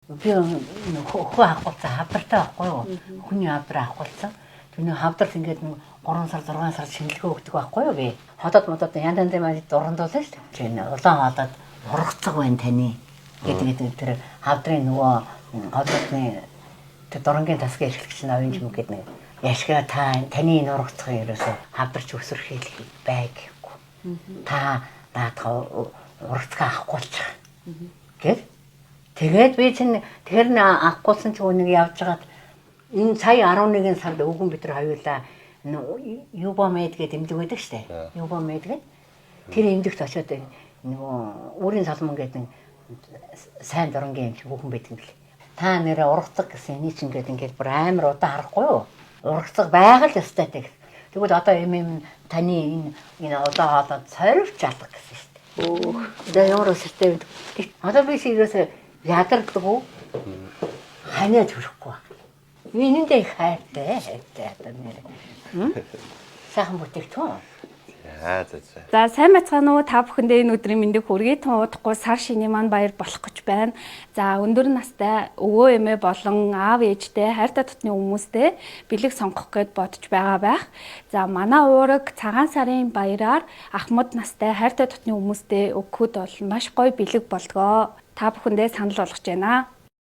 Би хөө авахулцаа хавдартай байхгүй юу? Хүний хавдар авахулцаа. Түүний хавдарт ингээд 3 сар 6 сар шинжилгээ өгдөг байхгүй юу би? Ходоод янз янзын маяг дурандуулна шүү дээ. Чи улаан ходоод ургацдаг байна таны гэдэг тэр хавдрын нөгөө ходоодны тэр дурангийн тасгийн эрхлэгч навын юм гэдэг нэг яшгаа таны энэ ургацгын ерөөсө хавдарч өсөрхийлэх бай гэхгүй. Та наадах ургацгаа авахгүйчих. Гэт тэгээд би чинь тэр авахгүйсэн чинь нэг явж байгаад энэ сая 11 сард өвгөн бид нар хоёулаа Юбомед гэдэг эмдэг байдаг штэ. Юбомед гэдэг. Тэр эмдэгт очиод нөгөө өөрийн салман гэдэг сайн дурангийн эмч бүхэн байдаг юм бэл. Та нэрээ ургацг гэсэн эний чинь гэдэг ингээд бүр амар удаан харахгүй юу? Ургацг байгаль ёстой гэх. Тэгвэл одоо таны энэ удаа хоолой цорвч алга гэсэн штэ. Өөх. Тэгээ ямар өсөлттэй юм. Одоо би ерөөсөө ядардаг уу? Ханаа төрөхгүй. Минийдээ их хайртай одоо нэр. Сайхан бүтээгдэхүүн. За сайн бацгаана уу та бүхэндээ энэ өдрийн мэндийг хүргэе. Тун удахгүй сар шиний маань баяр болох гэж байна. За өндөр настай өвөө эмээ болон аав ээжтэй хайртай дотны хүмүүстэй бэлэг сонгох гээд бодож байгаа байх. За манай уураг цагаан сарын баяраар ахмад настай хайртай дотны хүмүүстэй өгөхөд бол маш гоё бэлэг болдгоо. Та бүхэндээ санал болгож байна.